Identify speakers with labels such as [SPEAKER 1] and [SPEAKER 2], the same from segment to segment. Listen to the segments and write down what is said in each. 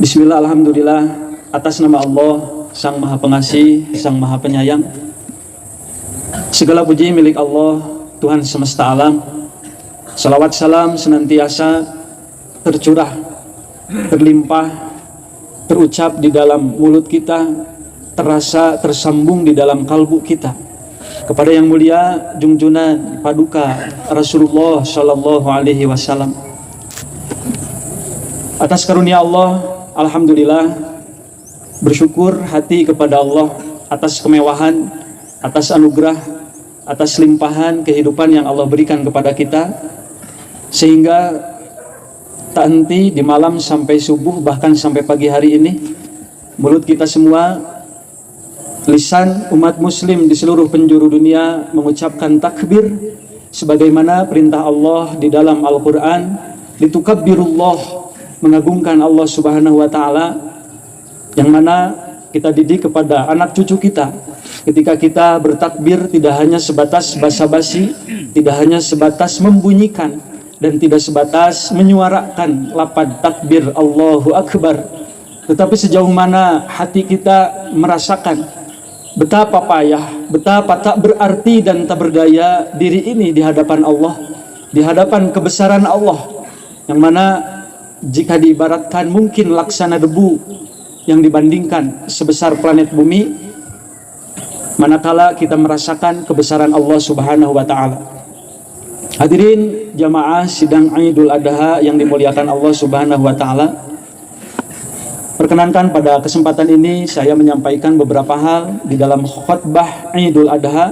[SPEAKER 1] Bismillah, alhamdulillah, atas nama Allah, Sang Maha Pengasih, Sang Maha Penyayang. Segala puji milik Allah, Tuhan semesta alam. Salawat salam senantiasa tercurah, terlimpah, terucap di dalam mulut kita, terasa tersambung di dalam kalbu kita, kepada yang mulia junjungan paduka Rasulullah Shallallahu Alaihi Wasallam. Atas karunia Allah, alhamdulillah, bersyukur hati kepada Allah atas kemewahan, atas anugerah, atas limpahan kehidupan yang Allah berikan kepada kita, sehingga tak henti di malam sampai subuh, bahkan sampai pagi hari ini, mulut kita semua, lisan umat muslim di seluruh penjuru dunia mengucapkan takbir sebagaimana perintah Allah di dalam Al-Quran, litukabbirullah, mengagungkan Allah Subhanahu wa Ta'ala, yang mana kita didik kepada anak cucu kita ketika kita bertakbir tidak hanya sebatas basa-basi, tidak hanya sebatas membunyikan, dan tidak sebatas menyuarakan lafaz takbir Allahu Akbar, tetapi sejauh mana hati kita merasakan betapa payah, betapa tak berarti dan tak berdaya diri ini di hadapan Allah, di hadapan kebesaran Allah, yang mana jika diibaratkan mungkin laksana debu yang dibandingkan sebesar planet bumi, manakala kita merasakan kebesaran Allah Subhanahu wa Ta'ala. Hadirin jamaah sidang Idul Adha yang dimuliakan Allah Subhanahu wa Ta'ala, perkenankan pada kesempatan ini saya menyampaikan beberapa hal di dalam khutbah Idul Adha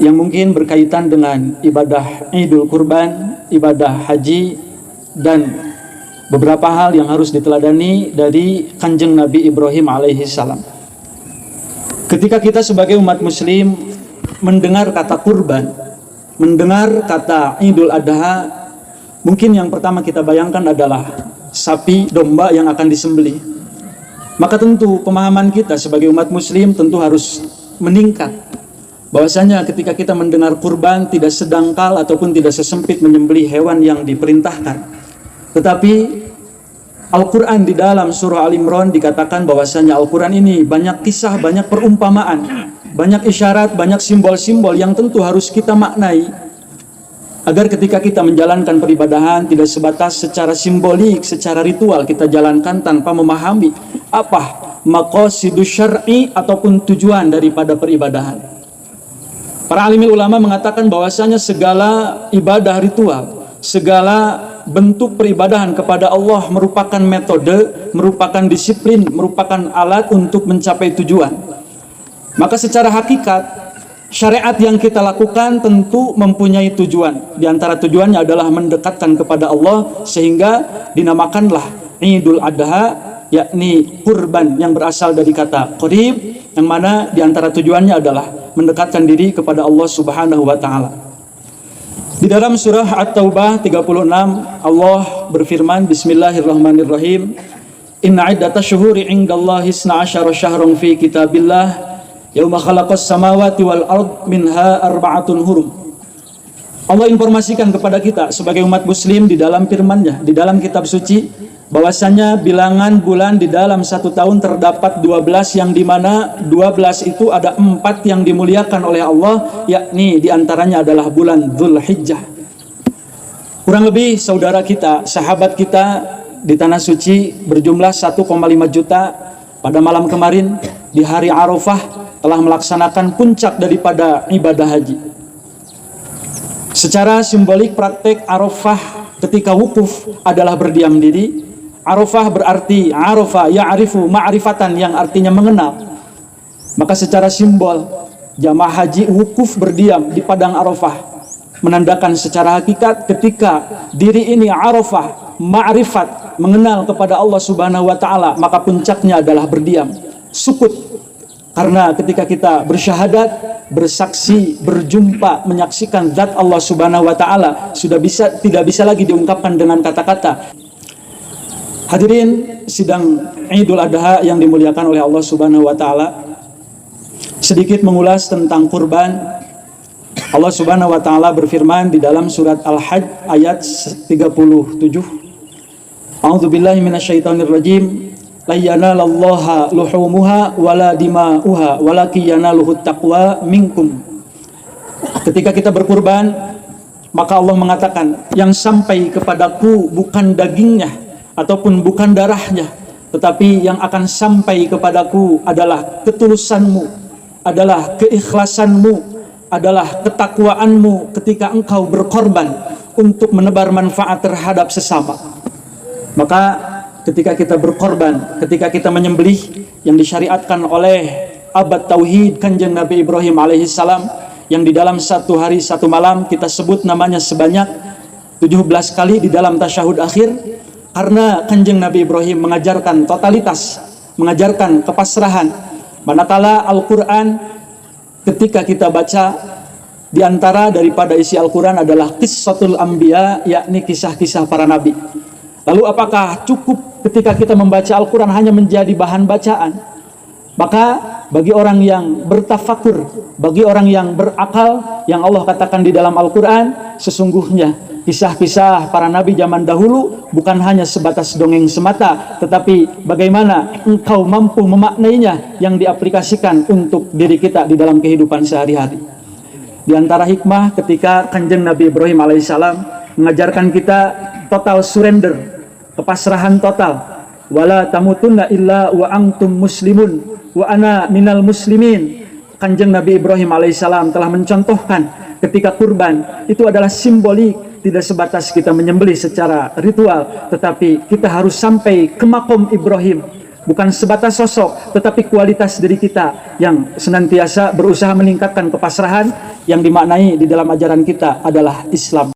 [SPEAKER 1] yang mungkin berkaitan dengan ibadah Idul Kurban, ibadah haji, dan beberapa hal yang harus diteladani dari Kanjeng Nabi Ibrahim alaihi salam. Ketika kita sebagai umat muslim mendengar kata kurban, mendengar kata Idul Adha, mungkin yang pertama kita bayangkan adalah sapi, domba yang akan disembelih. Maka tentu pemahaman kita sebagai umat muslim tentu harus meningkat, bahwasanya ketika kita mendengar kurban tidak sedangkal ataupun tidak sesempit menyembelih hewan yang diperintahkan. Tetapi Al-Quran di dalam surah Al-Imran dikatakan bahwasanya Al-Quran ini banyak kisah, banyak perumpamaan, banyak isyarat, banyak simbol-simbol yang tentu harus kita maknai, agar ketika kita menjalankan peribadahan tidak sebatas secara simbolik, secara ritual kita jalankan tanpa memahami apa maqasidus syar'i ataupun tujuan daripada peribadahan. Para alim ulama mengatakan bahwasanya segala ibadah ritual, segala bentuk peribadahan kepada Allah merupakan metode, merupakan disiplin, merupakan alat untuk mencapai tujuan. Maka secara hakikat, syariat yang kita lakukan tentu mempunyai tujuan. Di antara tujuannya adalah mendekatkan kepada Allah, sehingga dinamakanlah Idul Adha, yakni kurban yang berasal dari kata qarib, yang mana di antara tujuannya adalah mendekatkan diri kepada Allah Subhanahu wa Ta'ala. Di dalam surah At-Taubah 36 Allah berfirman, Bismillahirrahmanirrahim, Inna iddatash syuhuri 'indallahi 12 syahran fi kitabillah yauma khalaqas samawati wal ard minha arba'atun hurum. Allah informasikan kepada kita sebagai umat muslim di dalam firman-Nya, di dalam kitab suci, bahwasanya bilangan bulan di dalam satu tahun terdapat 12, yang dimana 12 itu ada 4 yang dimuliakan oleh Allah, yakni diantaranya adalah bulan Dzulhijjah. Kurang lebih saudara kita, sahabat kita di tanah suci berjumlah 1,5 juta pada malam kemarin di hari Arafah telah melaksanakan puncak daripada ibadah haji. Secara simbolik praktek Arafah ketika wukuf adalah berdiam diri. Arafah berarti arafa ya'rifu ma'rifatan, yang artinya mengenal. Maka secara simbol jamaah haji wukuf berdiam di padang Arafah, menandakan secara hakikat ketika diri ini Arafah, ma'rifat, mengenal kepada Allah Subhanahu wa Ta'ala, maka puncaknya adalah berdiam, sukut. Karena ketika kita bersyahadat, bersaksi, berjumpa, menyaksikan zat Allah Subhanahu wa Ta'ala, tidak bisa lagi diungkapkan dengan kata-kata. Hadirin sidang Idul Adha yang dimuliakan oleh Allah Subhanahu wa Ta'ala, sedikit mengulas tentang kurban. Allah Subhanahu wa Ta'ala berfirman di dalam surat Al-Hajj ayat 37, A'udzubillahi minasyaitonirrajim. La yanalallaha luhumuha wala dima'uha walakin yanaluhut taqwa minkum. Ketika kita berkurban, maka Allah mengatakan, yang sampai kepadaku bukan dagingnya ataupun bukan darahnya, tetapi yang akan sampai kepadaku adalah ketulusanmu, adalah keikhlasanmu, adalah ketakwaanmu ketika engkau berkorban untuk menebar manfaat terhadap sesama. Maka ketika kita berkorban, ketika kita menyembelih yang disyariatkan oleh abad tauhid Kanjeng Nabi Ibrahim alaihissalam, yang di dalam satu hari satu malam kita sebut namanya sebanyak 17 kali di dalam tasyahud akhir, karena Kanjeng Nabi Ibrahim mengajarkan totalitas, mengajarkan kepasrahan. Manakala Al-Quran ketika kita baca, di antara daripada isi Al-Quran adalah Qissatul Anbiya, yakni kisah-kisah para nabi. Lalu apakah cukup ketika kita membaca Al-Quran hanya menjadi bahan bacaan? Maka bagi orang yang bertafakur, bagi orang yang berakal, yang Allah katakan di dalam Al-Quran, sesungguhnya kisah-kisah para nabi zaman dahulu bukan hanya sebatas dongeng semata, tetapi bagaimana engkau mampu memaknainya yang diaplikasikan untuk diri kita di dalam kehidupan sehari-hari. Di antara hikmah ketika Kanjeng Nabi Ibrahim alaihissalam mengajarkan kita total surrender, kepasrahan total. Wala tamutunna illa wa antum muslimun wa ana minal muslimin. Kanjeng Nabi Ibrahim alaihissalam telah mencontohkan ketika kurban itu adalah simbolik, tidak sebatas kita menyembelih secara ritual, tetapi kita harus sampai ke makom Ibrahim. Bukan sebatas sosok, tetapi kualitas diri kita yang senantiasa berusaha meningkatkan kepasrahan yang dimaknai di dalam ajaran kita adalah Islam.